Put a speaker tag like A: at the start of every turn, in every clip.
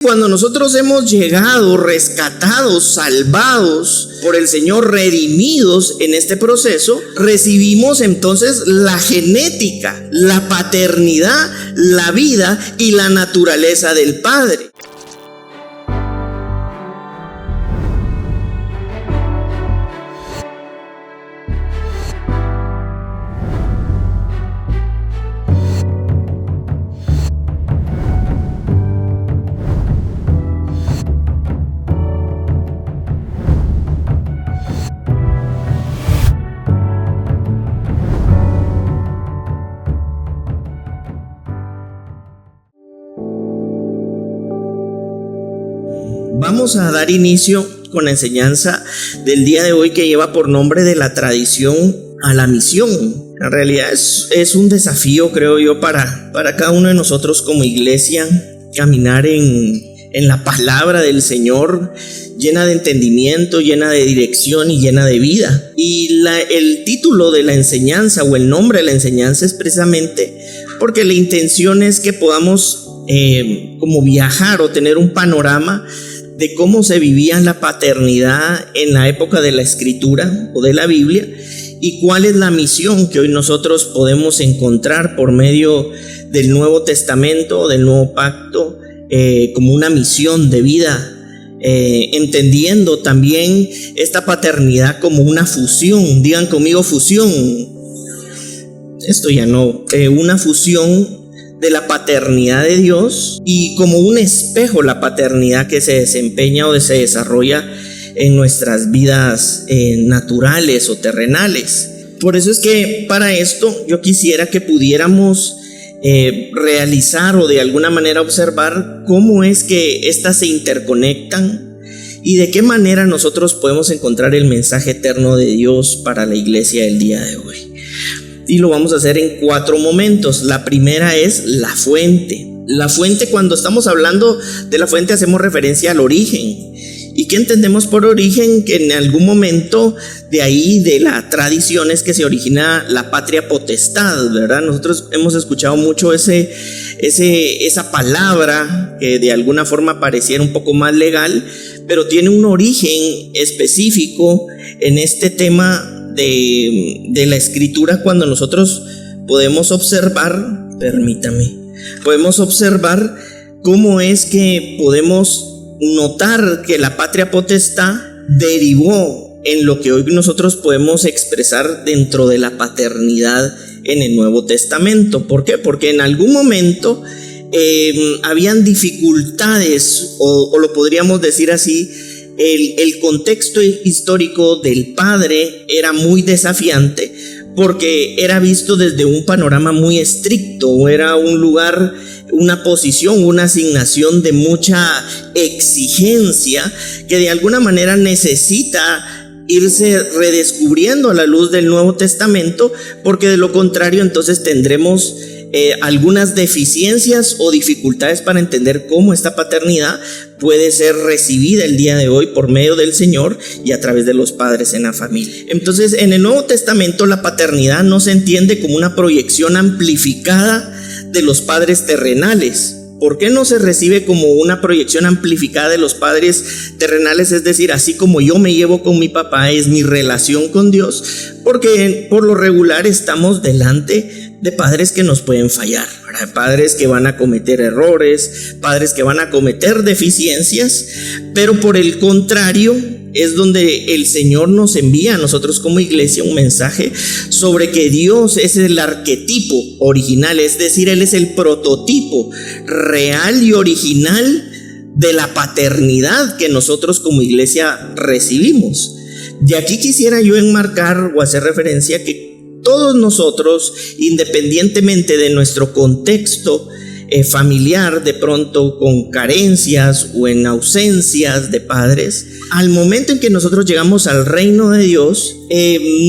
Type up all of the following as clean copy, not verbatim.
A: Cuando nosotros hemos llegado, rescatados, salvados por el Señor, redimidos en este proceso, recibimos entonces la genética, la paternidad, la vida y la naturaleza del Padre. Vamos a dar inicio con la enseñanza del día de hoy que lleva por nombre de la tradición a la misión. En realidad es un desafío, creo yo, para cada uno de nosotros como iglesia, caminar en la palabra del Señor, llena de entendimiento, llena de dirección y llena de vida. Y el título de la enseñanza o el nombre de la enseñanza es precisamente porque la intención es que podamos como viajar o tener un panorama de cómo se vivía la paternidad en la época de la Escritura o de la Biblia, y cuál es la misión que hoy nosotros podemos encontrar por medio del Nuevo Testamento o del Nuevo Pacto, como una misión de vida, entendiendo también esta paternidad como una fusión. Digan conmigo fusión. Esto ya no, una fusión de la paternidad de Dios y como un espejo la paternidad que se desempeña o se desarrolla en nuestras vidas naturales o terrenales. Por eso es que para esto yo quisiera que pudiéramos realizar o de alguna manera observar cómo es que estas se interconectan y de qué manera nosotros podemos encontrar el mensaje eterno de Dios para la iglesia del día de hoy. Y lo vamos a hacer en 4 momentos. La primera es la fuente. La fuente, cuando estamos hablando de la fuente, hacemos referencia al origen. ¿Y qué entendemos por origen? Que en algún momento de ahí, de la tradición, es que se origina la patria potestad, ¿verdad? Nosotros hemos escuchado mucho esa palabra que de alguna forma pareciera un poco más legal, pero tiene un origen específico en este tema de la Escritura, cuando nosotros podemos observar, podemos observar cómo es que podemos notar que la patria potestad derivó en lo que hoy nosotros podemos expresar dentro de la paternidad en el Nuevo Testamento. ¿Por qué? Porque en algún momento habían dificultades, o lo podríamos decir así, el contexto histórico del Padre era muy desafiante porque era visto desde un panorama muy estricto, era un lugar, una posición, una asignación de mucha exigencia que de alguna manera necesita irse redescubriendo a la luz del Nuevo Testamento, porque de lo contrario entonces tendremos algunas deficiencias o dificultades para entender cómo esta paternidad puede ser recibida el día de hoy por medio del Señor y a través de los padres en la familia. Entonces, en el Nuevo Testamento la paternidad no se entiende como una proyección amplificada de los padres terrenales. ¿Por qué no se recibe como una proyección amplificada de los padres terrenales? Es decir, así como yo me llevo con mi papá, es mi relación con Dios, porque por lo regular estamos delante de padres que nos pueden fallar, ¿verdad? Padres que van a cometer errores, padres que van a cometer deficiencias, pero por el contrario es donde el Señor nos envía a nosotros como iglesia un mensaje sobre que Dios es el arquetipo original, es decir, Él es el prototipo real y original de la paternidad que nosotros como iglesia recibimos. De aquí quisiera yo enmarcar o hacer referencia que todos nosotros, independientemente de nuestro contexto familiar, de pronto con carencias o en ausencias de padres, al momento en que nosotros llegamos al reino de Dios,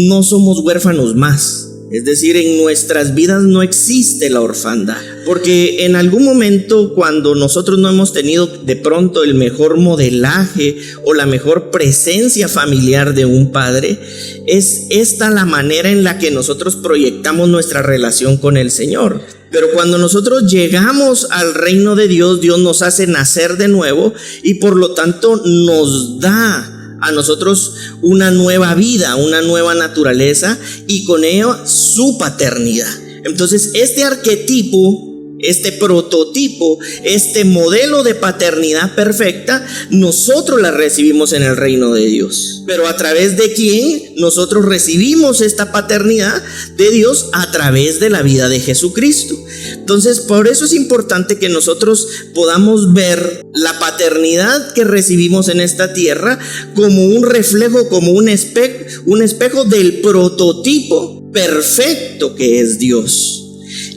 A: no somos huérfanos más. Es decir, en nuestras vidas no existe la orfandad, porque en algún momento cuando nosotros no hemos tenido de pronto el mejor modelaje o la mejor presencia familiar de un padre, es esta la manera en la que nosotros proyectamos nuestra relación con el Señor. Pero cuando nosotros llegamos al reino de Dios, Dios nos hace nacer de nuevo y por lo tanto nos da a nosotros una nueva vida, una nueva naturaleza y con ello su paternidad. Entonces este arquetipo, este prototipo, este modelo de paternidad perfecta, nosotros la recibimos en el reino de Dios. Pero ¿a través de quién nosotros recibimos esta paternidad de Dios? A través de la vida de Jesucristo. Entonces, por eso es importante que nosotros podamos ver la paternidad que recibimos en esta tierra como un reflejo, como un espejo del prototipo perfecto que es Dios.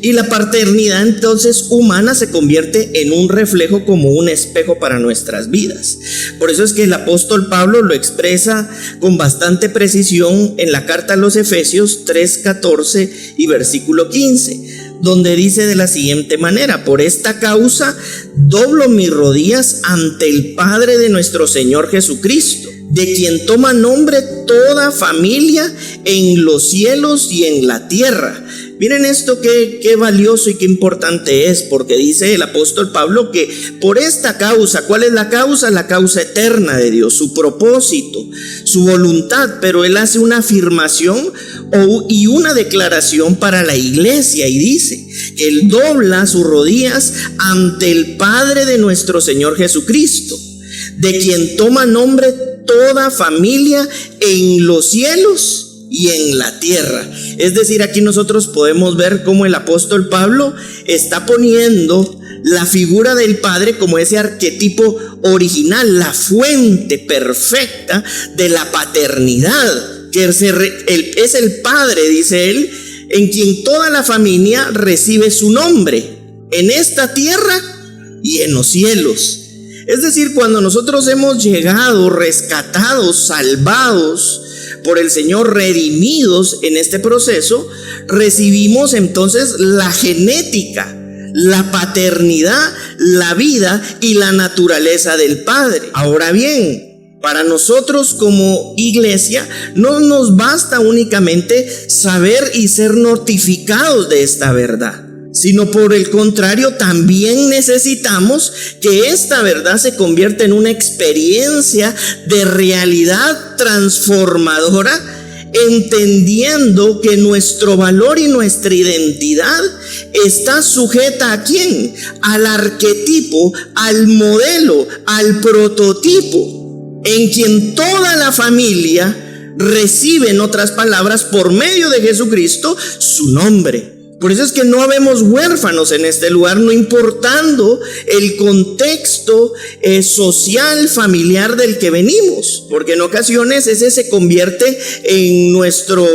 A: Y la paternidad entonces humana se convierte en un reflejo como un espejo para nuestras vidas. Por eso es que el apóstol Pablo lo expresa con bastante precisión en la carta a los Efesios 3:14 y versículo 15, donde dice de la siguiente manera: por esta causa doblo mis rodillas ante el Padre de nuestro Señor Jesucristo, de quien toma nombre toda familia en los cielos y en la tierra. Miren esto qué valioso y qué importante es, porque dice el apóstol Pablo que por esta causa, ¿cuál es la causa? La causa eterna de Dios, su propósito, su voluntad, pero él hace una afirmación y una declaración para la iglesia y dice que él dobla sus rodillas ante el Padre de nuestro Señor Jesucristo, de quien toma nombre toda familia en los cielos y en la tierra. Es decir, aquí nosotros podemos ver cómo el apóstol Pablo está poniendo la figura del Padre como ese arquetipo original, la fuente perfecta de la paternidad, que es el Padre, dice él, en quien toda la familia recibe su nombre, en esta tierra y en los cielos. Es decir, cuando nosotros hemos llegado, rescatados, salvados por el Señor, redimidos en este proceso, recibimos entonces la genética, la paternidad, la vida y la naturaleza del Padre. Ahora bien, para nosotros como iglesia no nos basta únicamente saber y ser notificados de esta verdad, sino por el contrario también necesitamos que esta verdad se convierta en una experiencia de realidad transformadora, entendiendo que nuestro valor y nuestra identidad está sujeta ¿a quién? Al arquetipo, al modelo, al prototipo, en quien toda la familia recibe, en otras palabras, por medio de Jesucristo, su nombre. Por eso es que no habemos huérfanos en este lugar, no importando el contexto social, familiar del que venimos, porque en ocasiones ese se convierte en nuestro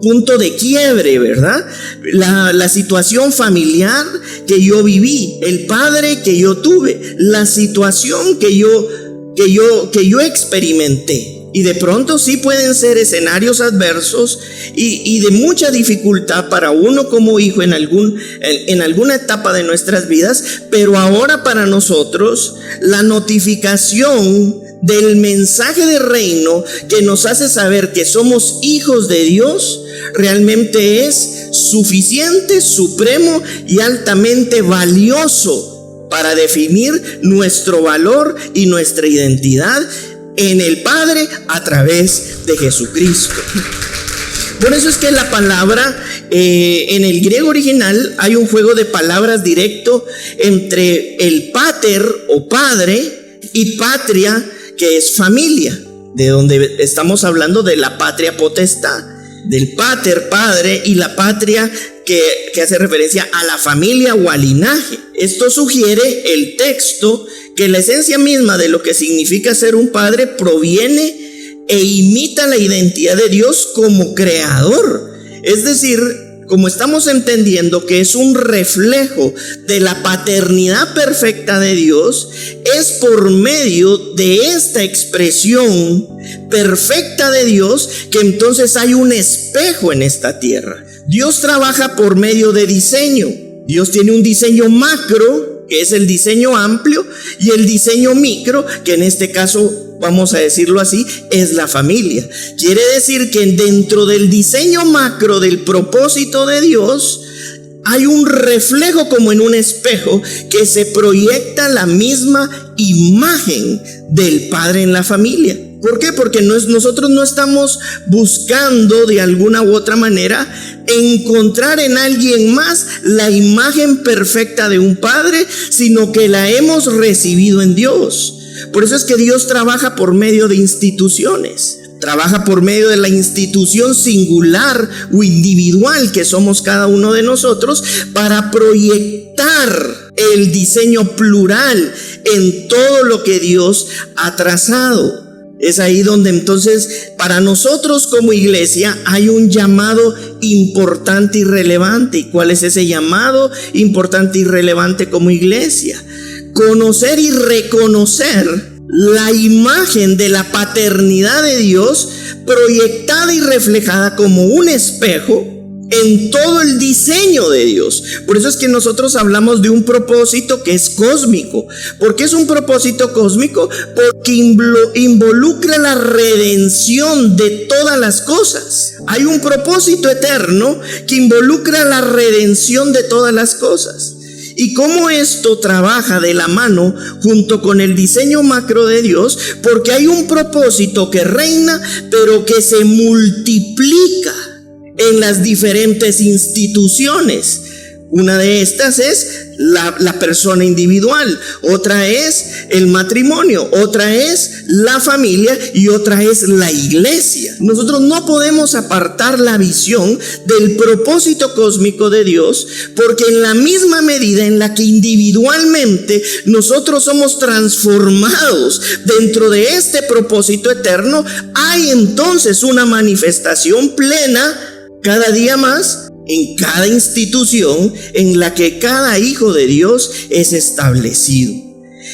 A: punto de quiebre, ¿verdad? La situación familiar que yo viví, el padre que yo tuve, la situación que yo experimenté. Y de pronto sí pueden ser escenarios adversos y de mucha dificultad para uno como hijo en alguna etapa de nuestras vidas, pero ahora para nosotros la notificación del mensaje de reino que nos hace saber que somos hijos de Dios realmente es suficiente, supremo y altamente valioso para definir nuestro valor y nuestra identidad en el Padre a través de Jesucristo. Por eso es que la palabra en el griego original hay un juego de palabras directo entre el pater o padre y patria, que es familia, de donde estamos hablando de la patria potestad, del pater, padre, y la patria que hace referencia a la familia o al linaje. Esto sugiere el texto que la esencia misma de lo que significa ser un padre proviene e imita la identidad de Dios como creador. Es decir, como estamos entendiendo que es un reflejo de la paternidad perfecta de Dios, es por medio de esta expresión perfecta de Dios que entonces hay un espejo en esta tierra. Dios trabaja por medio de diseño. Dios tiene un diseño macro, que es el diseño amplio, y el diseño micro, que en este caso, vamos a decirlo así, es la familia. Quiere decir que dentro del diseño macro del propósito de Dios hay un reflejo como en un espejo que se proyecta la misma imagen del Padre en la familia. ¿Por qué? Porque nosotros no estamos buscando de alguna u otra manera encontrar en alguien más la imagen perfecta de un padre, sino que la hemos recibido en Dios. Por eso es que Dios trabaja por medio de instituciones. Trabaja por medio de la institución singular o individual que somos cada uno de nosotros para proyectar el diseño plural en todo lo que Dios ha trazado. Es ahí donde entonces para nosotros como iglesia hay un llamado importante y relevante. ¿Y cuál es ese llamado importante y relevante como iglesia? Conocer y reconocer la imagen de la paternidad de Dios proyectada y reflejada como un espejo en todo el diseño de Dios. Por eso es que nosotros hablamos de un propósito que es cósmico. ¿Por qué es un propósito cósmico? Porque involucra la redención de todas las cosas. Hay un propósito eterno que involucra la redención de todas las cosas. Y cómo esto trabaja de la mano junto con el diseño macro de Dios, porque hay un propósito que reina, pero que se multiplica en las diferentes instituciones. Una de estas es la persona individual, otra es el matrimonio, otra es la familia y otra es la iglesia. Nosotros no podemos apartar la visión del propósito cósmico de Dios, porque en la misma medida en la que individualmente nosotros somos transformados dentro de este propósito eterno, hay entonces una manifestación plena cada día más en cada institución en la que cada hijo de Dios es establecido.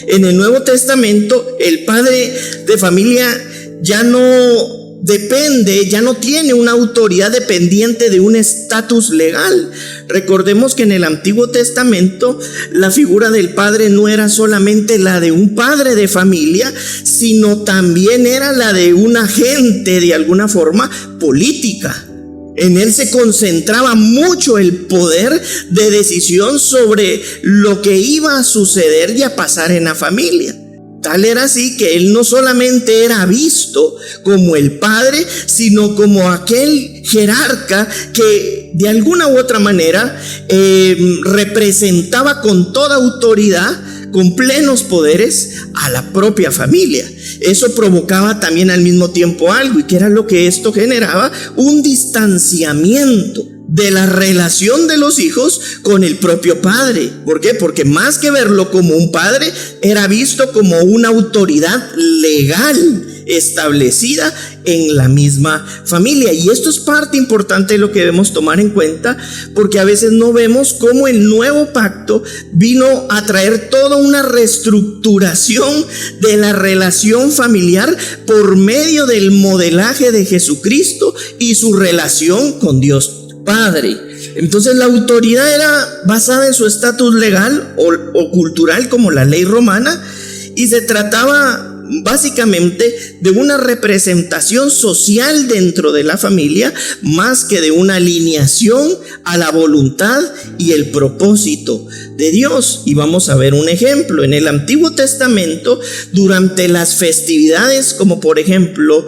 A: En el Nuevo Testamento, el padre de familia ya no depende, ya no tiene una autoridad dependiente de un estatus legal. Recordemos que en el Antiguo Testamento la figura del padre no era solamente la de un padre de familia, sino también era la de un agente de alguna forma política. En él se concentraba mucho el poder de decisión sobre lo que iba a suceder y a pasar en la familia. Tal era así que él no solamente era visto como el padre, sino como aquel jerarca que de alguna u otra manera representaba con toda autoridad, con plenos poderes, a la propia familia. Eso provocaba también al mismo tiempo algo, y que era lo que esto generaba: un distanciamiento de la relación de los hijos con el propio padre. ¿Por qué? Porque más que verlo como un padre, era visto como una autoridad legal establecida en la misma familia. Y esto es parte importante de lo que debemos tomar en cuenta, porque a veces no vemos cómo el nuevo pacto vino a traer toda una reestructuración de la relación familiar por medio del modelaje de Jesucristo y su relación con Dios Padre. Entonces la autoridad era basada en su estatus legal o cultural, como la ley romana, y se trataba básicamente de una representación social dentro de la familia, más que de una alineación a la voluntad y el propósito de Dios. Y vamos a ver un ejemplo. En el Antiguo Testamento, durante las festividades, como por ejemplo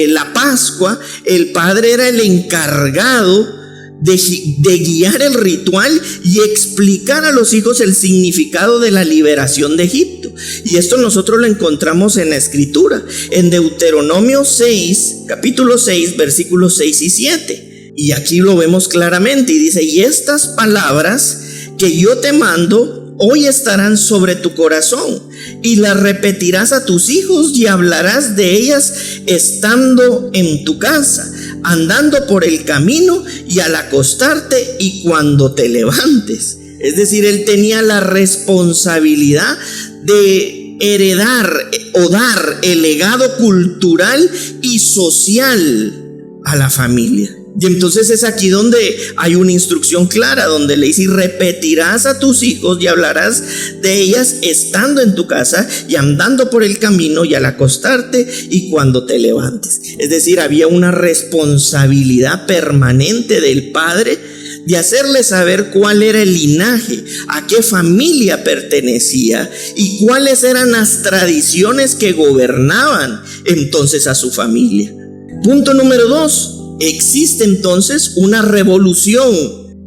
A: la Pascua, el padre era el encargado de guiar el ritual y explicar a los hijos el significado de la liberación de Egipto. Y esto nosotros lo encontramos en la Escritura, en Deuteronomio 6, capítulo 6, versículos 6 y 7. Y aquí lo vemos claramente, y dice: y estas palabras que yo te mando hoy estarán sobre tu corazón, y las repetirás a tus hijos y hablarás de ellas estando en tu casa, andando por el camino y al acostarte y cuando te levantes. Es decir, él tenía la responsabilidad de heredar o dar el legado cultural y social a la familia. Y entonces es aquí donde hay una instrucción clara, donde le dice: y repetirás a tus hijos y hablarás de ellas estando en tu casa y andando por el camino y al acostarte y cuando te levantes. Es decir, había una responsabilidad permanente del padre de hacerle saber cuál era el linaje, a qué familia pertenecía y cuáles eran las tradiciones que gobernaban entonces a su familia. Punto número 2, existe entonces una revolución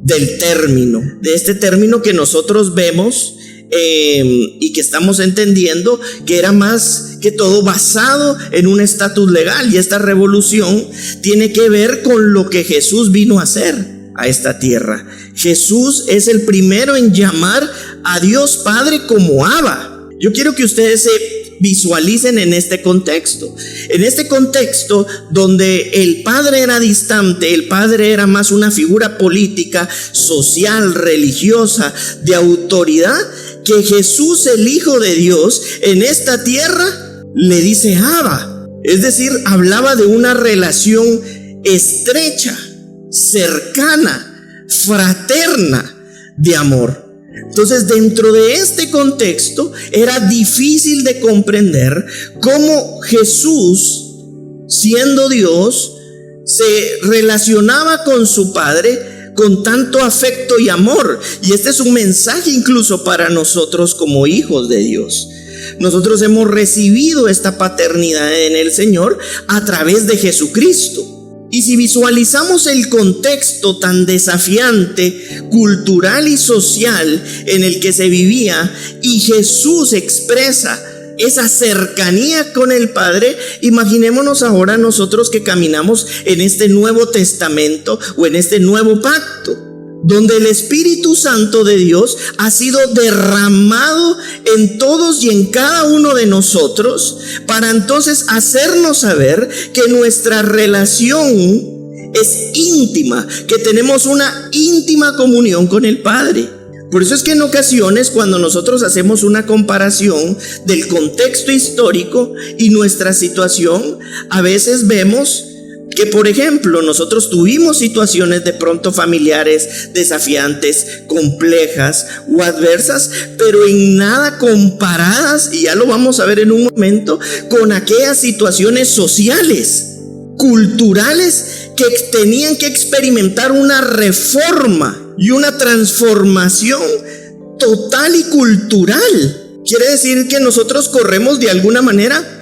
A: del término, de este término que nosotros vemos y que estamos entendiendo que era más que todo basado en un estatus legal, y esta revolución tiene que ver con lo que Jesús vino a hacer a esta tierra. Jesús es el primero en llamar a Dios Padre como Abba. Yo quiero que ustedes se visualicen en este contexto donde el Padre era distante, el Padre era más una figura política, social, religiosa, de autoridad, que Jesús, el Hijo de Dios, en esta tierra le dice Abba. Es decir, hablaba de una relación estrecha, cercana, fraterna, de amor. Entonces, dentro de este contexto era difícil de comprender cómo Jesús, siendo Dios, se relacionaba con su Padre con tanto afecto y amor. Y este es un mensaje incluso para nosotros como hijos de Dios. Nosotros hemos recibido esta paternidad en el Señor a través de Jesucristo. Y si visualizamos el contexto tan desafiante, cultural y social en el que se vivía, y Jesús expresa esa cercanía con el Padre, imaginémonos ahora nosotros que caminamos en este Nuevo Testamento o en este nuevo pacto, donde el Espíritu Santo de Dios ha sido derramado en todos y en cada uno de nosotros, para entonces hacernos saber que nuestra relación es íntima, que tenemos una íntima comunión con el Padre. Por eso es que en ocasiones, cuando nosotros hacemos una comparación del contexto histórico y nuestra situación, a veces vemos que, por ejemplo, nosotros tuvimos situaciones de pronto familiares desafiantes, complejas o adversas, pero en nada comparadas, y ya lo vamos a ver en un momento, con aquellas situaciones sociales, culturales, que tenían que experimentar una reforma y una transformación total y cultural. Quiere decir que nosotros corremos de alguna manera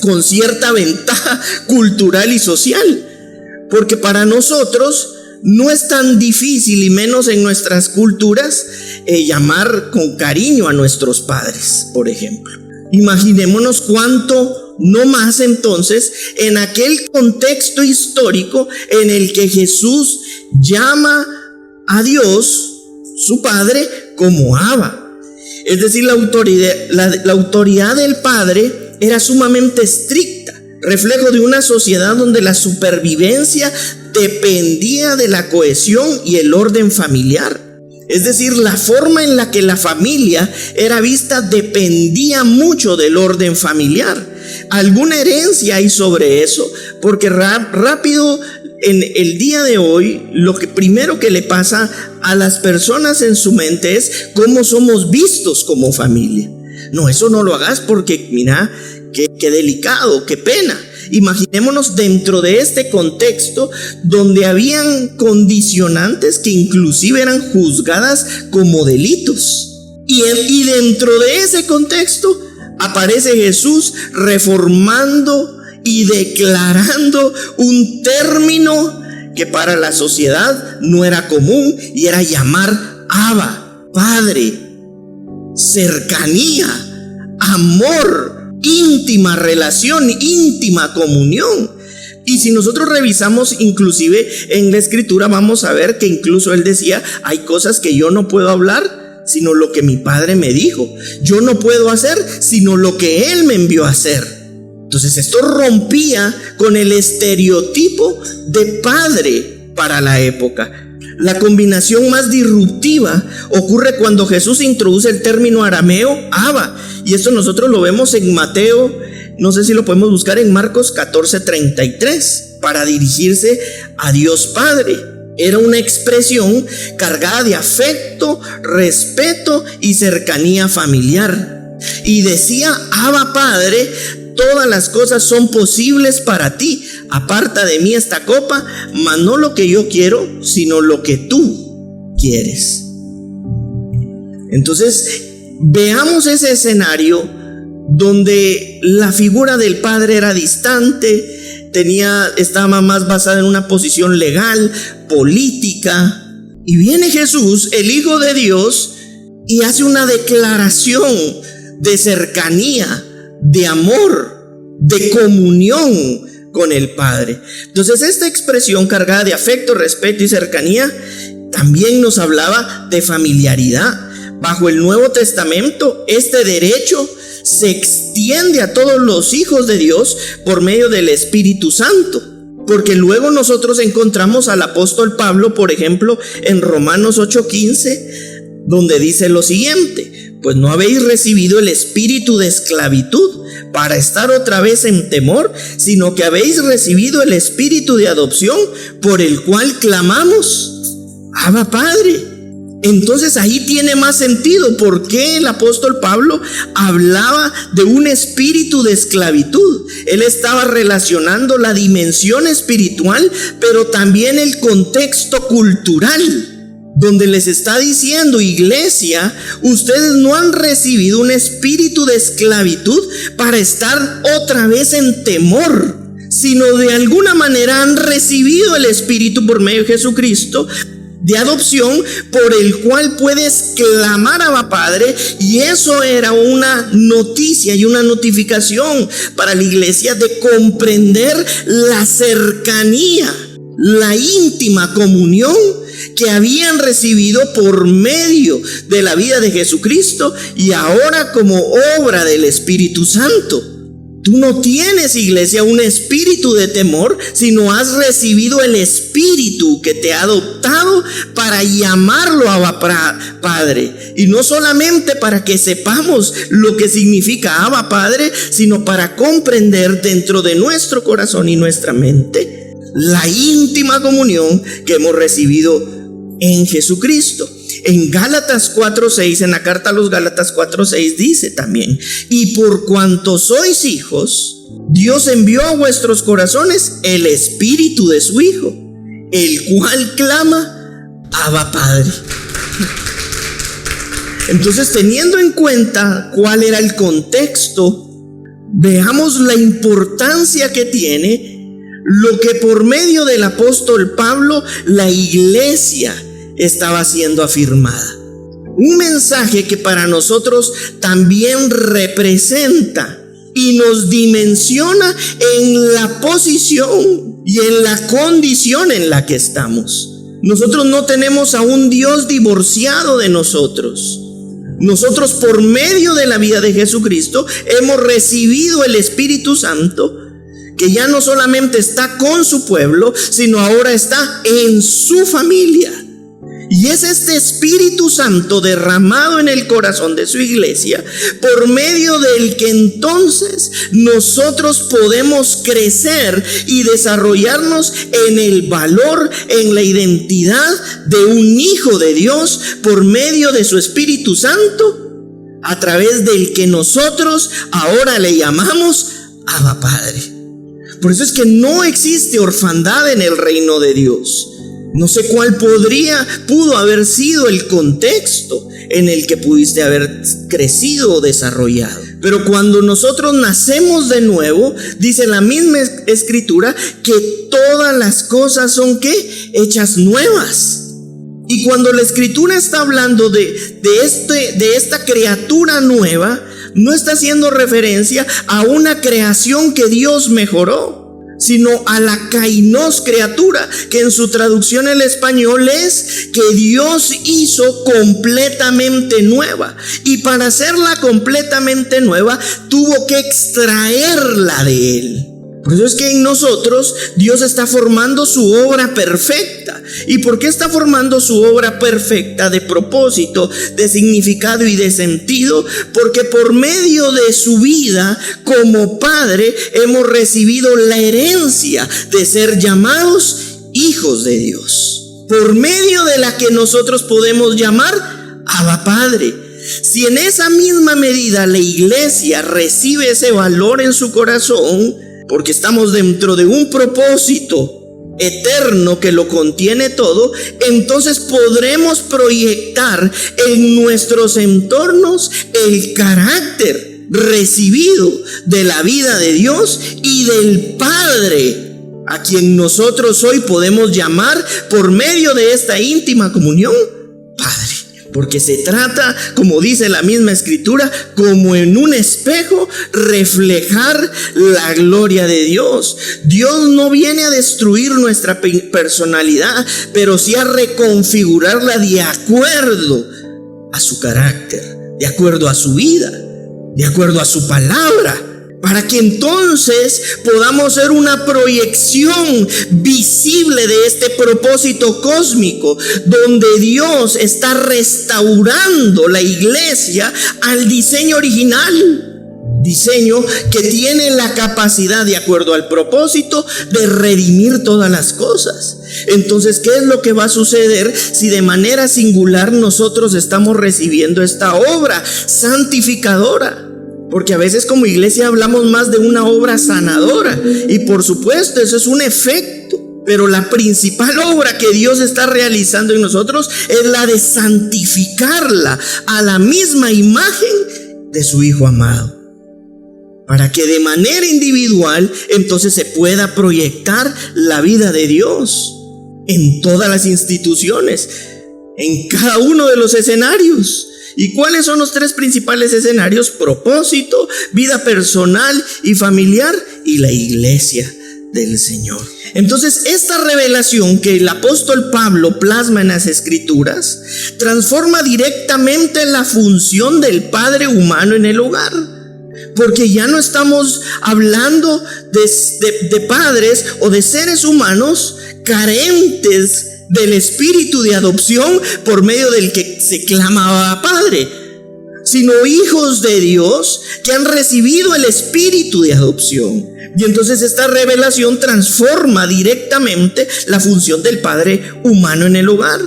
A: con cierta ventaja cultural y social, porque para nosotros no es tan difícil, y menos en nuestras culturas, llamar con cariño a nuestros padres, por ejemplo. Imaginémonos cuánto no más entonces en aquel contexto histórico en el que Jesús llama a Dios, su Padre, como Abba. Es decir, la autoridad del Padre era sumamente estricta, reflejo de una sociedad donde la supervivencia dependía de la cohesión y el orden familiar. Es decir, la forma en la que la familia era vista dependía mucho del orden familiar. Alguna herencia hay sobre eso, porque rápido en el día de hoy, lo que primero que le pasa a las personas en su mente es cómo somos vistos como familia. No, eso no lo hagas porque mira, qué delicado, qué pena. Imaginémonos dentro de este contexto donde habían condicionantes que inclusive eran juzgadas como delitos. Y dentro de ese contexto aparece Jesús reformando y declarando un término que para la sociedad no era común, y era llamar Abba, Padre, cercanía, amor, íntima relación, íntima comunión. Y si nosotros revisamos inclusive en la escritura, vamos a ver que incluso él decía: hay cosas que yo no puedo hablar sino lo que mi Padre me dijo, yo no puedo hacer sino lo que él me envió a hacer. Entonces esto rompía con el estereotipo de padre para la época. La combinación más disruptiva ocurre cuando Jesús introduce el término arameo Abba, y esto nosotros lo vemos en Mateo, no sé si lo podemos buscar en Marcos 14:33, para dirigirse a Dios Padre. Era una expresión cargada de afecto, respeto y cercanía familiar. Y decía: Abba, Padre, todas las cosas son posibles para ti. Aparta de mí esta copa, mas no lo que yo quiero, sino lo que tú quieres. Entonces, veamos ese escenario donde la figura del padre era distante, estaba más basada en una posición legal, política, y viene Jesús, el Hijo de Dios, y hace una declaración de cercanía, de amor, de comunión con el Padre. Entonces, esta expresión cargada de afecto, respeto y cercanía también nos hablaba de familiaridad. Bajo el Nuevo Testamento, este derecho se extiende a todos los hijos de Dios por medio del Espíritu Santo. Porque luego nosotros encontramos al apóstol Pablo, por ejemplo, en Romanos 8:15, donde dice lo siguiente: pues no habéis recibido el espíritu de esclavitud para estar otra vez en temor, sino que habéis recibido el espíritu de adopción, por el cual clamamos, Abba, Padre. Entonces ahí tiene más sentido por qué el apóstol Pablo hablaba de un espíritu de esclavitud. Él estaba relacionando la dimensión espiritual, pero también el contexto cultural, donde les está diciendo: iglesia, ustedes no han recibido un espíritu de esclavitud para estar otra vez en temor, sino de alguna manera han recibido el espíritu por medio de Jesucristo de adopción, por el cual puedes clamar a Abba, Padre. Y eso era una noticia y una notificación para la iglesia de comprender la cercanía, la íntima comunión que habían recibido por medio de la vida de Jesucristo y ahora como obra del Espíritu Santo. Tú no tienes, iglesia, un espíritu de temor, sino has recibido el espíritu que te ha adoptado para llamarlo Abba, Padre. Y no solamente para que sepamos lo que significa Abba, Padre, sino para comprender dentro de nuestro corazón y nuestra mente la íntima comunión que hemos recibido en Jesucristo. En Gálatas 4:6, en la carta a los Gálatas 4:6 dice también: y por cuanto sois hijos, Dios envió a vuestros corazones el espíritu de su Hijo, el cual clama, Abba, Padre. Entonces, teniendo en cuenta cuál era el contexto, veamos la importancia que tiene lo que por medio del apóstol Pablo la iglesia estaba siendo afirmada. Un mensaje que para nosotros también representa y nos dimensiona en la posición y en la condición en la que estamos. Nosotros no tenemos a un Dios divorciado de nosotros. Nosotros, por medio de la vida de Jesucristo, hemos recibido el Espíritu Santo, que ya no solamente está con su pueblo, sino ahora está en su familia. Y es este Espíritu Santo derramado en el corazón de su iglesia, por medio del que entonces nosotros podemos crecer y desarrollarnos en el valor, en la identidad de un hijo de Dios, por medio de su Espíritu Santo, a través del que nosotros ahora le llamamos Abba, Padre. Por eso es que no existe orfandad en el reino de Dios. No sé cuál pudo haber sido el contexto en el que pudiste haber crecido o desarrollado. Pero cuando nosotros nacemos de nuevo, dice la misma escritura que todas las cosas son ¿qué? Hechas nuevas. Y cuando la escritura está hablando de esta criatura nueva, no está haciendo referencia a una creación que Dios mejoró, sino a la kainos criatura, que en su traducción al español es que Dios hizo completamente nueva. Y para hacerla completamente nueva, tuvo que extraerla de Él. Por eso es que en nosotros Dios está formando su obra perfecta. ¿Y por qué está formando su obra perfecta de propósito, de significado y de sentido? Porque por medio de su vida como padre hemos recibido la herencia de ser llamados hijos de Dios, por medio de la que nosotros podemos llamar Abba, Padre. Si en esa misma medida la iglesia recibe ese valor en su corazón, porque estamos dentro de un propósito eterno que lo contiene todo, entonces podremos proyectar en nuestros entornos el carácter recibido de la vida de Dios y del Padre, a quien nosotros hoy podemos llamar, por medio de esta íntima comunión, Padre. Porque se trata, como dice la misma Escritura, como en un espejo, reflejar la gloria de Dios. Dios no viene a destruir nuestra personalidad, pero sí a reconfigurarla de acuerdo a su carácter, de acuerdo a su vida, de acuerdo a su palabra, para que entonces podamos ser una proyección visible de este propósito cósmico, donde Dios está restaurando la iglesia al diseño original. Diseño que tiene la capacidad, de acuerdo al propósito, de redimir todas las cosas. Entonces, ¿qué es lo que va a suceder si de manera singular nosotros estamos recibiendo esta obra santificadora? Porque a veces como iglesia hablamos más de una obra sanadora, y por supuesto eso es un efecto, pero la principal obra que Dios está realizando en nosotros es la de santificarla a la misma imagen de su Hijo amado, para que de manera individual entonces se pueda proyectar la vida de Dios en todas las instituciones, en cada uno de los escenarios. ¿Y cuáles son los tres principales escenarios? Propósito, vida personal y familiar, y la iglesia del Señor. Entonces, esta revelación que el apóstol Pablo plasma en las Escrituras transforma directamente la función del padre humano en el hogar. Porque ya no estamos hablando de padres o de seres humanos carentes del espíritu de adopción por medio del que se clamaba Padre, sino hijos de Dios que han recibido el espíritu de adopción. Y entonces esta revelación transforma directamente la función del padre humano en el hogar,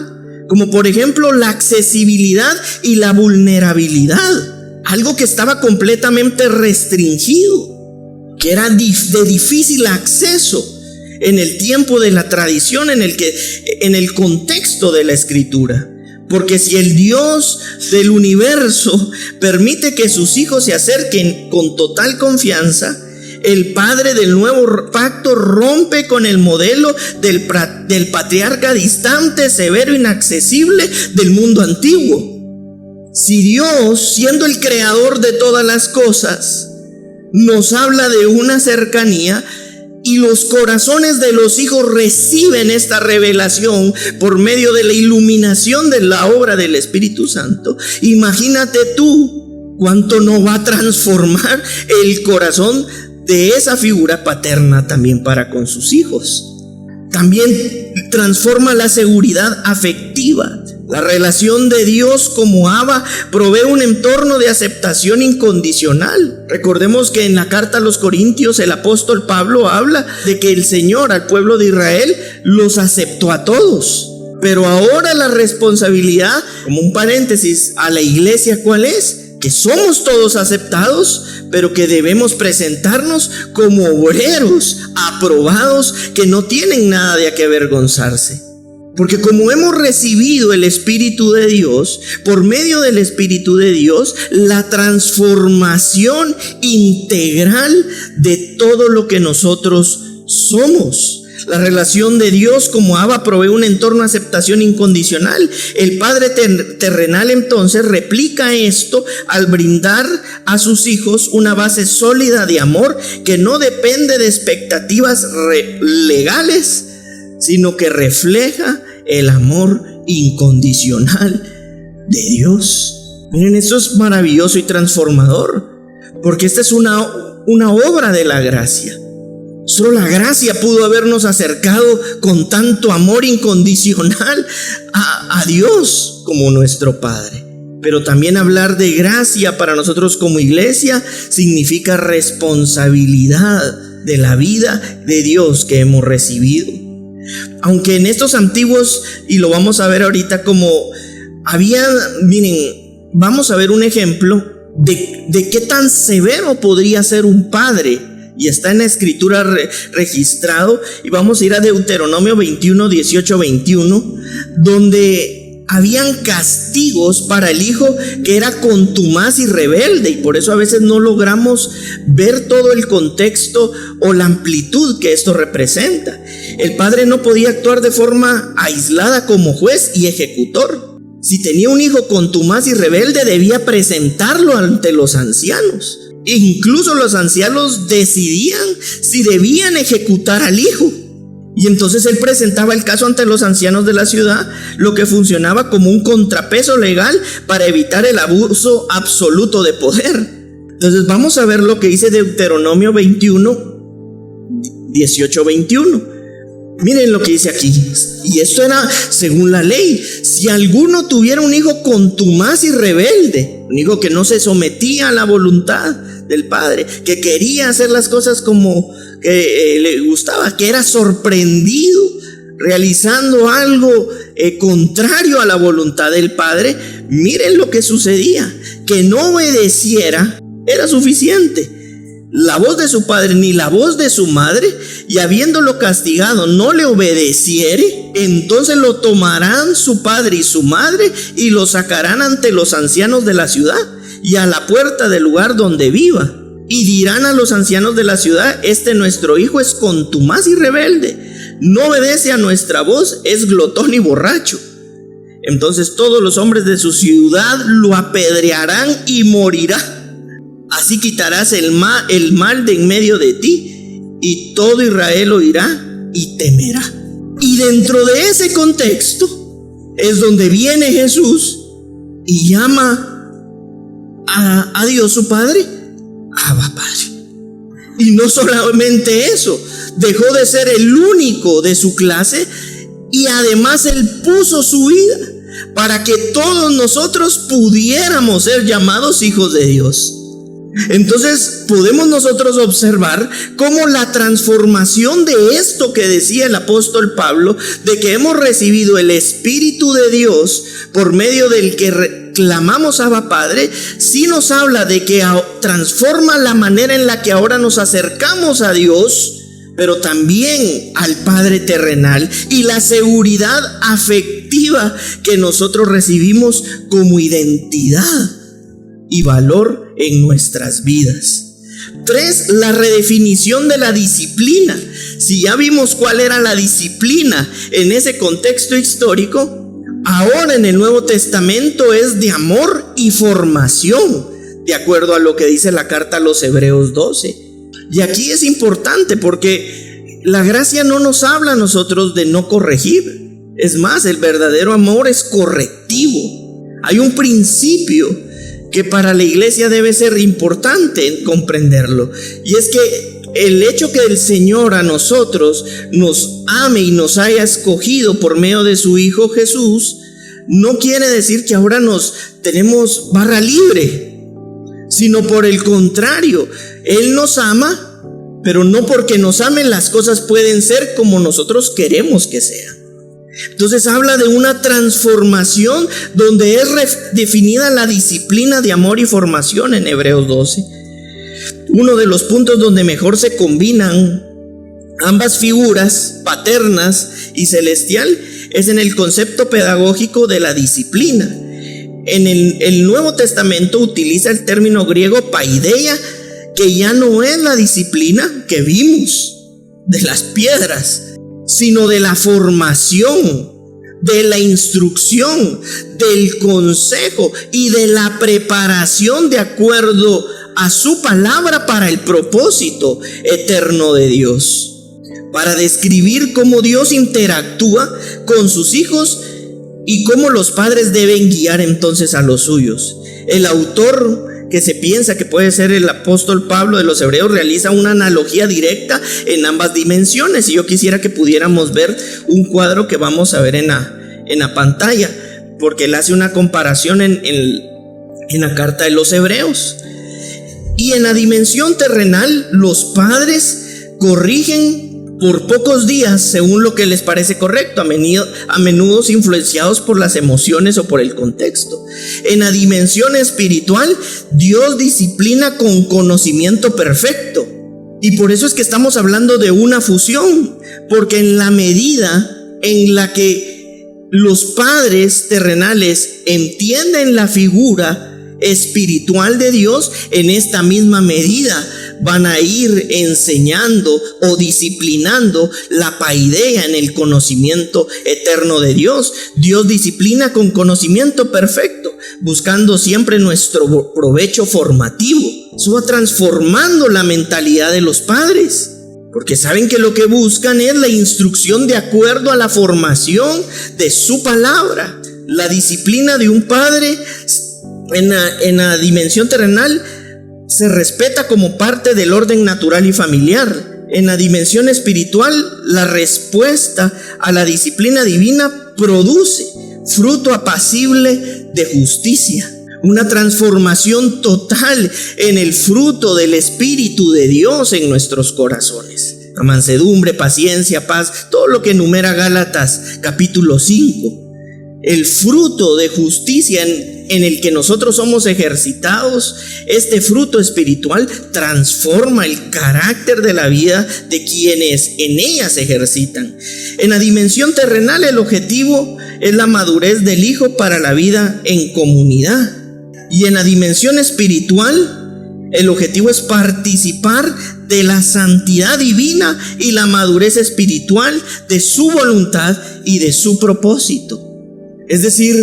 A: como por ejemplo la accesibilidad y la vulnerabilidad, algo que estaba completamente restringido, que era de difícil acceso en el tiempo de la tradición, en el contexto de la Escritura. Porque si el Dios del universo permite que sus hijos se acerquen con total confianza, el Padre del nuevo pacto rompe con el modelo del patriarca distante, severo, inaccesible del mundo antiguo. Si Dios, siendo el creador de todas las cosas, nos habla de una cercanía, y los corazones de los hijos reciben esta revelación por medio de la iluminación de la obra del Espíritu Santo, imagínate tú cuánto no va a transformar el corazón de esa figura paterna también para con sus hijos. También transforma la seguridad afectiva. La relación de Dios como Abba provee un entorno de aceptación incondicional. Recordemos que en la carta a los Corintios el apóstol Pablo habla de que el Señor al pueblo de Israel los aceptó a todos. Pero ahora la responsabilidad, como un paréntesis, a la iglesia, ¿cuál es? Que somos todos aceptados, pero que debemos presentarnos como obreros aprobados que no tienen nada de qué avergonzarse. Porque como hemos recibido el Espíritu de Dios, por medio del Espíritu de Dios, la transformación integral de todo lo que nosotros somos. La relación de Dios como Abba provee un entorno de aceptación incondicional. El Padre terrenal entonces replica esto al brindar a sus hijos una base sólida de amor que no depende de expectativas legales, sino que refleja el amor incondicional de Dios. Miren, esto es maravilloso y transformador, porque esta es una obra de la gracia. Solo la gracia pudo habernos acercado con tanto amor incondicional a Dios como nuestro Padre. Pero también hablar de gracia para nosotros como iglesia significa responsabilidad de la vida de Dios que hemos recibido. Aunque en estos antiguos, y lo vamos a ver ahorita, como vamos a ver un ejemplo de qué tan severo podría ser un padre Y está en la escritura registrado. Y vamos a ir a Deuteronomio 21, 18, 21, donde habían castigos para el hijo que era contumaz y rebelde. Y por eso a veces no logramos ver todo el contexto o la amplitud que esto representa. El padre no podía actuar de forma aislada como juez y ejecutor. Si tenía un hijo contumaz y rebelde, debía presentarlo ante los ancianos. Incluso los ancianos decidían si debían ejecutar al hijo. Y entonces él presentaba el caso ante los ancianos de la ciudad, lo que funcionaba como un contrapeso legal para evitar el abuso absoluto de poder. Entonces vamos a ver lo que dice Deuteronomio 21, 18, 21. Miren lo que dice aquí. Y esto era según la ley. Si alguno tuviera un hijo contumaz y rebelde, un hijo que no se sometía a la voluntad del padre, que quería hacer las cosas como que le gustaba, que era sorprendido realizando algo contrario a la voluntad del padre, miren lo que sucedía. Que no obedeciera era suficiente. La voz de su padre ni la voz de su madre, y habiéndolo castigado no le obedeciere, entonces lo tomarán su padre y su madre y lo sacarán ante los ancianos de la ciudad y a la puerta del lugar donde viva, y dirán a los ancianos de la ciudad: este nuestro hijo es contumaz y rebelde, no obedece a nuestra voz, es glotón y borracho. Entonces todos los hombres de su ciudad lo apedrearán y morirá. Así quitarás el mal de en medio de ti, y todo Israel oirá y temerá. Y dentro de ese contexto es donde viene Jesús y llama a Dios su Padre, Abba Padre. Y no solamente eso, dejó de ser el único de su clase, y además él puso su vida para que todos nosotros pudiéramos ser llamados hijos de Dios. Entonces podemos nosotros observar cómo la transformación de esto que decía el apóstol Pablo, de que hemos recibido el Espíritu de Dios por medio del que clamamos Abba Padre, sí nos habla de que transforma la manera en la que ahora nos acercamos a Dios, pero también al Padre terrenal, y la seguridad afectiva que nosotros recibimos como identidad y valor en nuestras vidas. 3. La redefinición de la disciplina. Si ya vimos cuál era la disciplina en ese contexto histórico, ahora en el Nuevo Testamento es de amor y formación, de acuerdo a lo que dice la carta a los Hebreos 12. Y aquí es importante porque la gracia no nos habla a nosotros de no corregir. Es más, el verdadero amor es correctivo. Hay un principio que para la iglesia debe ser importante comprenderlo, y es que el hecho que el Señor a nosotros nos ame y nos haya escogido por medio de su Hijo Jesús no quiere decir que ahora nos tenemos barra libre, sino por el contrario, Él nos ama, pero no porque nos amen las cosas pueden ser como nosotros queremos que sean. Entonces habla de una transformación donde es definida la disciplina de amor y formación en Hebreos 12. Uno de los puntos donde mejor se combinan ambas figuras, paternas y celestial, es en el concepto pedagógico de la disciplina. En el Nuevo Testamento utiliza el término griego paideia, que ya no es la disciplina que vimos de las piedras, sino de la formación, de la instrucción, del consejo y de la preparación de acuerdo a su palabra para el propósito eterno de Dios, para describir cómo Dios interactúa con sus hijos y cómo los padres deben guiar entonces a los suyos. El autor, que se piensa que puede ser el apóstol Pablo de los Hebreos, realiza una analogía directa en ambas dimensiones, y yo quisiera que pudiéramos ver un cuadro que vamos a ver en la pantalla, porque él hace una comparación en la carta de los Hebreos. Y en la dimensión terrenal, los padres corrigen por pocos días según lo que les parece correcto, a menudo influenciados por las emociones o por el contexto. En la dimensión espiritual, Dios disciplina con conocimiento perfecto, Y por eso es que estamos hablando de una fusión, porque en la medida en la que los padres terrenales entienden la figura espiritual de Dios, en esta misma medida van a ir enseñando o disciplinando la paideia en el conocimiento eterno de Dios. Dios disciplina con conocimiento perfecto, buscando siempre nuestro provecho formativo. Eso va transformando la mentalidad de los padres, porque saben que lo que buscan es la instrucción de acuerdo a la formación de su palabra. La disciplina de un padre en la dimensión terrenal se respeta como parte del orden natural y familiar. En la dimensión espiritual, la respuesta a la disciplina divina produce fruto apacible de justicia, una transformación total en el fruto del Espíritu de Dios en nuestros corazones. La mansedumbre, paciencia, paz, todo lo que enumera Gálatas capítulo 5. El fruto de justicia en el que nosotros somos ejercitados, este fruto espiritual transforma el carácter de la vida de quienes en ella se ejercitan. En la dimensión terrenal, el objetivo es la madurez del hijo para la vida en comunidad. Y en la dimensión espiritual, el objetivo es participar de la santidad divina y la madurez espiritual de su voluntad y de su propósito. Es decir,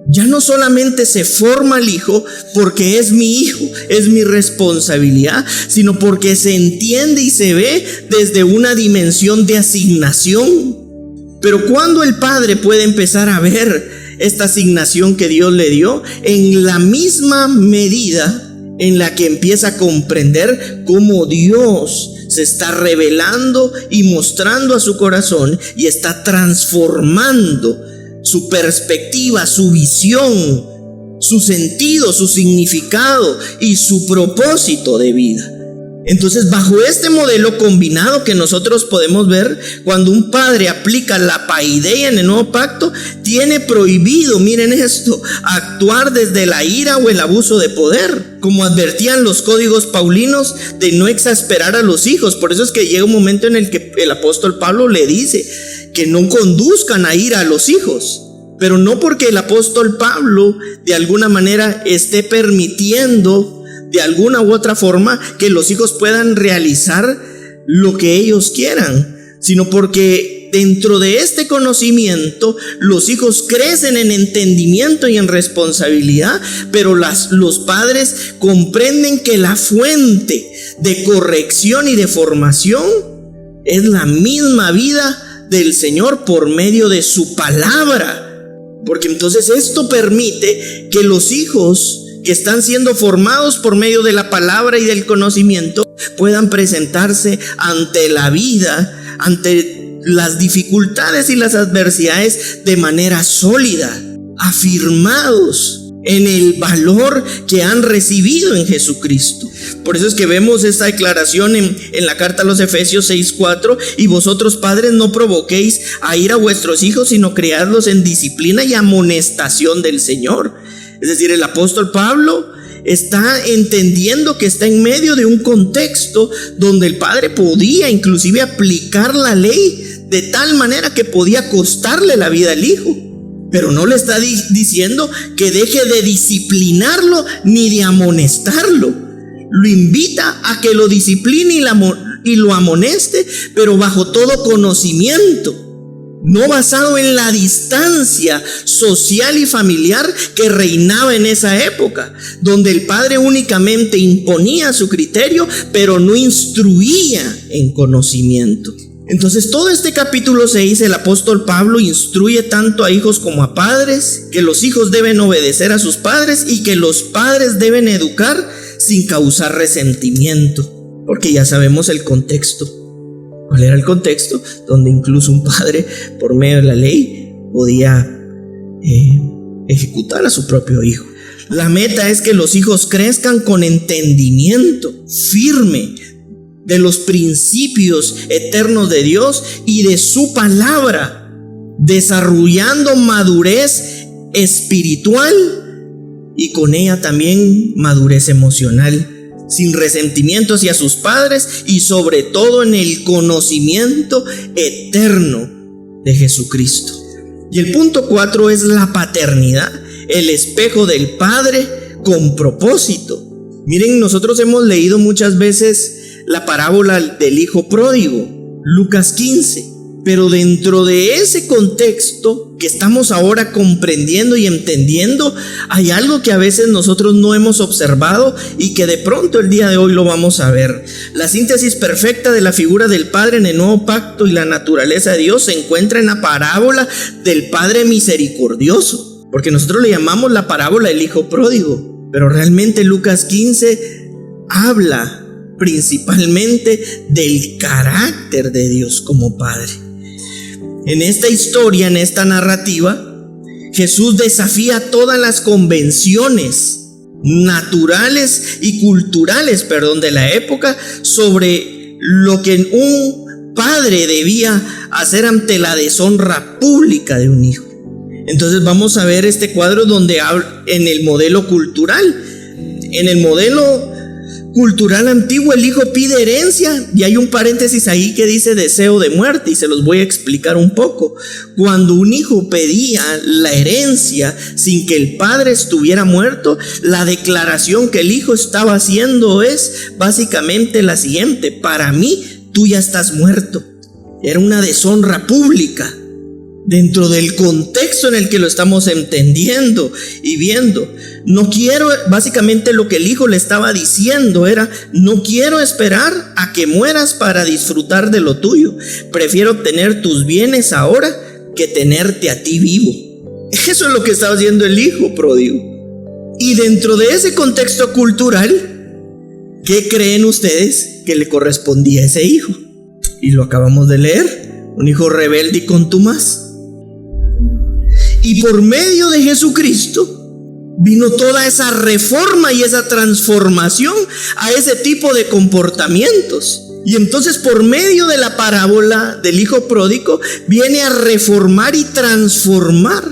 A: ya no solamente se forma el hijo porque es mi hijo, es mi responsabilidad, sino porque se entiende y se ve desde una dimensión de asignación. Pero ¿cuándo el padre puede empezar a ver esta asignación que Dios le dio? En la misma medida en la que empieza a comprender cómo Dios se está revelando y mostrando a su corazón y está transformando su perspectiva, su visión, su sentido, su significado y su propósito de vida. Entonces, bajo este modelo combinado que nosotros podemos ver, cuando un padre aplica la paideia en el nuevo pacto, tiene prohibido, miren esto, actuar desde la ira o el abuso de poder, como advertían los códigos paulinos de no exasperar a los hijos. Por eso es que llega un momento en el que el apóstol Pablo le dice que no conduzcan a ira a los hijos, pero no porque el apóstol Pablo de alguna manera esté permitiendo de alguna u otra forma que los hijos puedan realizar lo que ellos quieran, sino porque dentro de este conocimiento los hijos crecen en entendimiento y en responsabilidad, pero los padres comprenden que la fuente de corrección y de formación es la misma vida del Señor por medio de su palabra. Porque entonces esto permite que los hijos que están siendo formados por medio de la palabra y del conocimiento puedan presentarse ante la vida, ante las dificultades y las adversidades de manera sólida, afirmados en el valor que han recibido en Jesucristo. Por eso es que vemos esta declaración en la carta a los Efesios 6:4: y vosotros padres no provoquéis a ira a vuestros hijos, sino criadlos en disciplina y amonestación del Señor. Es decir, el apóstol Pablo está entendiendo que está en medio de un contexto donde el padre podía inclusive aplicar la ley de tal manera que podía costarle la vida al hijo. Pero no le está diciendo que deje de disciplinarlo ni de amonestarlo. Lo invita a que lo discipline y lo amoneste, pero bajo todo conocimiento, no basado en la distancia social y familiar que reinaba en esa época, donde el padre únicamente imponía su criterio, pero no instruía en conocimiento. Entonces, todo este capítulo 6, el apóstol Pablo instruye tanto a hijos como a padres, que los hijos deben obedecer a sus padres y que los padres deben educar sin causar resentimiento, porque ya sabemos el contexto. ¿Cuál era el contexto? Donde incluso un padre, por medio de la ley, podía ejecutar a su propio hijo. La meta es que los hijos crezcan con entendimiento firme de los principios eternos de Dios y de su palabra, desarrollando madurez espiritual y con ella también madurez emocional. sin resentimiento hacia sus padres y sobre todo en el conocimiento eterno de Jesucristo. Y el punto 4 es la paternidad, el espejo del Padre con propósito. Miren, nosotros hemos leído muchas veces la parábola del hijo pródigo, Lucas 15, pero dentro de ese contexto que estamos ahora comprendiendo y entendiendo, hay algo que a veces nosotros no hemos observado y que de pronto el día de hoy lo vamos a ver. La síntesis perfecta de la figura del Padre en el Nuevo Pacto y la naturaleza de Dios se encuentra en la parábola del Padre misericordioso, porque nosotros le llamamos la parábola del hijo pródigo, pero realmente Lucas 15 habla principalmente del carácter de Dios como Padre. En esta historia, en esta narrativa, Jesús desafía todas las convenciones naturales y culturales, de la época sobre lo que un padre debía hacer ante la deshonra pública de un hijo. Entonces vamos a ver este cuadro donde habla en el modelo cultural. En el modelo cultural antiguo, el hijo pide herencia, y hay un paréntesis ahí que dice deseo de muerte, y se los voy a explicar un poco. Cuando un hijo pedía la herencia sin que el padre estuviera muerto, la declaración que el hijo estaba haciendo es básicamente la siguiente: para mí tú ya estás muerto. Era una deshonra pública dentro del contexto en el que lo estamos entendiendo y viendo. No quiero, básicamente lo que el hijo le estaba diciendo era: no quiero esperar a que mueras para disfrutar de lo tuyo. Prefiero obtener tus bienes ahora que tenerte a ti vivo. Eso es lo que estaba haciendo el hijo pródigo. Y dentro de ese contexto cultural, ¿qué creen ustedes que le correspondía a ese hijo? Y lo acabamos de leer: un hijo rebelde y contumaz. Y por medio de Jesucristo vino toda esa reforma y esa transformación a ese tipo de comportamientos. Y entonces, por medio de la parábola del hijo pródigo, viene a reformar y transformar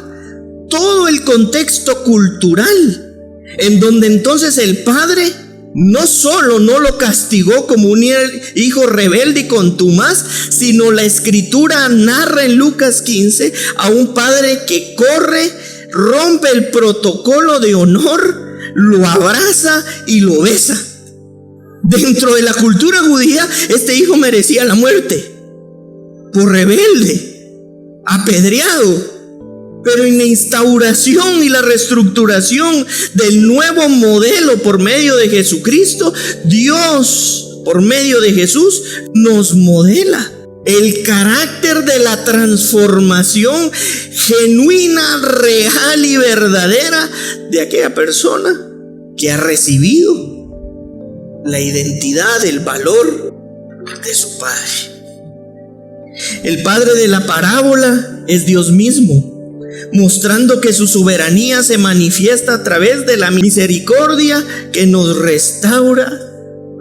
A: todo el contexto cultural, en donde entonces el padre no solo no lo castigó como un hijo rebelde y contumaz, sino la escritura narra en Lucas 15 a un padre que corre, rompe el protocolo de honor, lo abraza y lo besa. Dentro de la cultura judía, este hijo merecía la muerte por rebelde, apedreado. Pero en la instauración y la reestructuración del nuevo modelo por medio de Jesucristo, Dios, por medio de Jesús, nos modela el carácter de la transformación genuina, real y verdadera de aquella persona que ha recibido la identidad, el valor de su Padre. El Padre de la parábola es Dios mismo, mostrando que su soberanía se manifiesta a través de la misericordia que nos restaura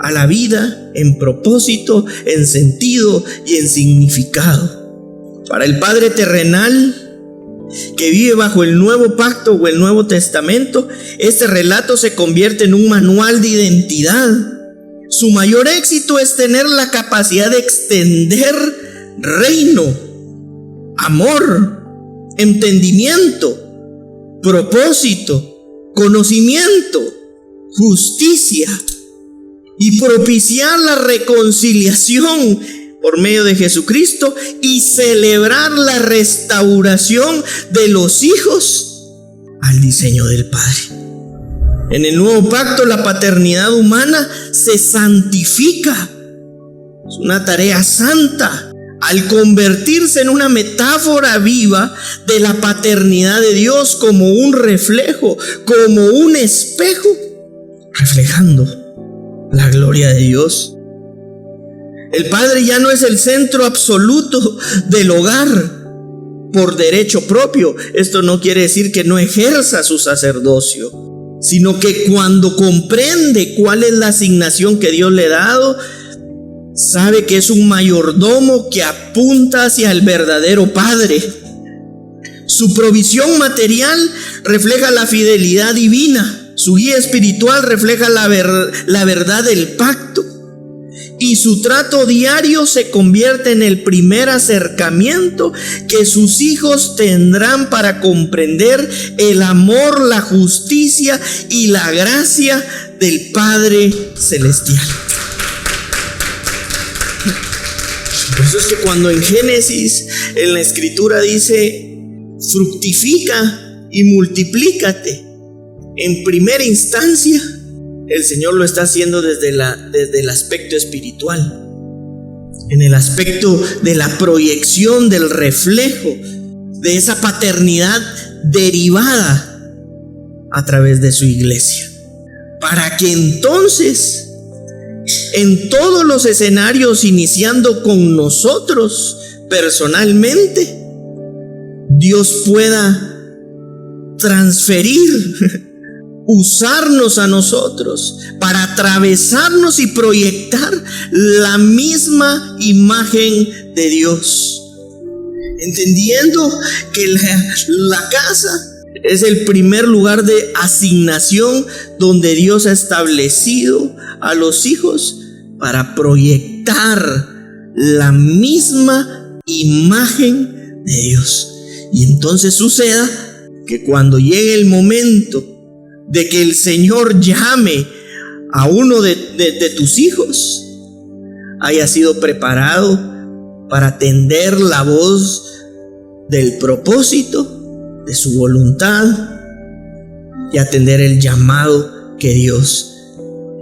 A: a la vida en propósito, en sentido y en significado. Para el Padre terrenal que vive bajo el nuevo pacto o el Nuevo Testamento, este relato se convierte en un manual de identidad. Su mayor éxito es tener la capacidad de extender reino, amor, entendimiento, propósito, conocimiento, justicia y propiciar la reconciliación por medio de Jesucristo y celebrar la restauración de los hijos al diseño del Padre. En el nuevo pacto, la paternidad humana se santifica. Es una tarea santa al convertirse en una metáfora viva de la paternidad de Dios, como un reflejo, como un espejo, reflejando la gloria de Dios. El Padre ya no es el centro absoluto del hogar por derecho propio. Esto no quiere decir que no ejerza su sacerdocio, sino que cuando comprende cuál es la asignación que Dios le ha dado, sabe que es un mayordomo que apunta hacia el verdadero Padre. Su provisión material refleja la fidelidad divina. Su guía espiritual refleja la verdad del pacto, y su trato diario se convierte en el primer acercamiento que sus hijos tendrán para comprender el amor, la justicia y la gracia del Padre Celestial. Por eso es que cuando en Génesis, en la Escritura dice, fructifica y multiplícate, en primera instancia, el Señor lo está haciendo desde el aspecto espiritual, en el aspecto de la proyección, del reflejo, de esa paternidad derivada a través de su iglesia, para que entonces, en todos los escenarios, iniciando con nosotros personalmente, Dios pueda transferir, usarnos a nosotros para atravesarnos y proyectar la misma imagen de Dios, entendiendo que la casa es el primer lugar de asignación donde Dios ha establecido a los hijos para proyectar la misma imagen de Dios. Y entonces suceda que cuando llegue el momento de que el Señor llame a uno de tus hijos, haya sido preparado para atender la voz del propósito, de su voluntad, y atender el llamado que Dios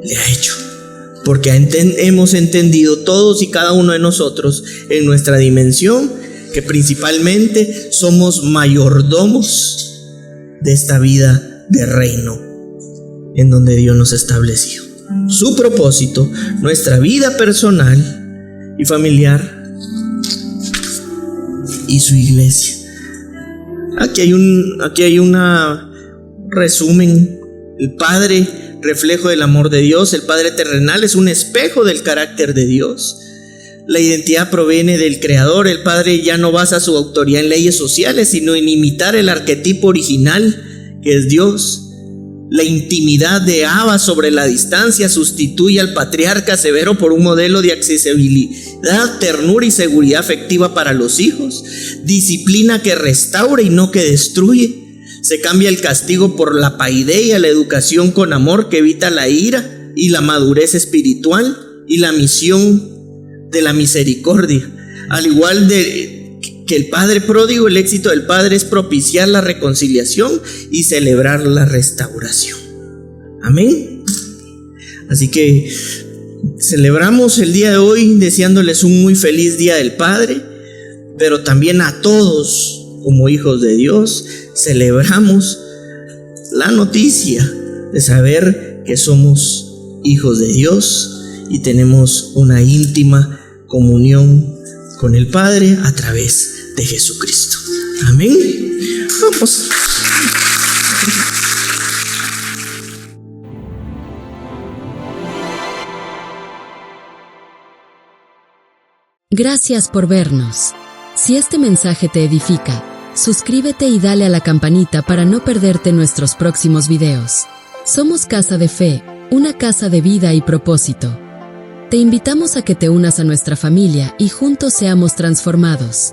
A: le ha hecho. Porque hemos entendido todos y cada uno de nosotros en nuestra dimensión que principalmente somos mayordomos de esta vida de reino en donde Dios nos estableció. Su propósito, nuestra vida personal y familiar y su iglesia. Aquí hay un resumen. El Padre, reflejo del amor de Dios. El Padre terrenal es un espejo del carácter de Dios. La identidad proviene del Creador. El Padre ya no basa su autoridad en leyes sociales, sino en imitar el arquetipo original, que es Dios. La intimidad de Abba sobre la distancia sustituye al patriarca severo por un modelo de accesibilidad, ternura y seguridad afectiva para los hijos. Disciplina que restaura y no que destruye. Se cambia el castigo por la paideia, la educación con amor que evita la ira y la madurez espiritual, y la misión de la misericordia. Al igual que el Padre pródigo, el éxito del Padre es propiciar la reconciliación y celebrar la restauración. Amén. Así que celebramos el día de hoy deseándoles un muy feliz Día del Padre, pero también a todos como hijos de Dios celebramos la noticia de saber que somos hijos de Dios y tenemos una íntima comunión con el Padre a través de Jesucristo. Amén. Vamos.
B: Gracias por vernos. Si este mensaje te edifica, suscríbete y dale a la campanita para no perderte nuestros próximos videos. Somos Casa de Fe, una casa de vida y propósito. Te invitamos a que te unas a nuestra familia y juntos seamos transformados.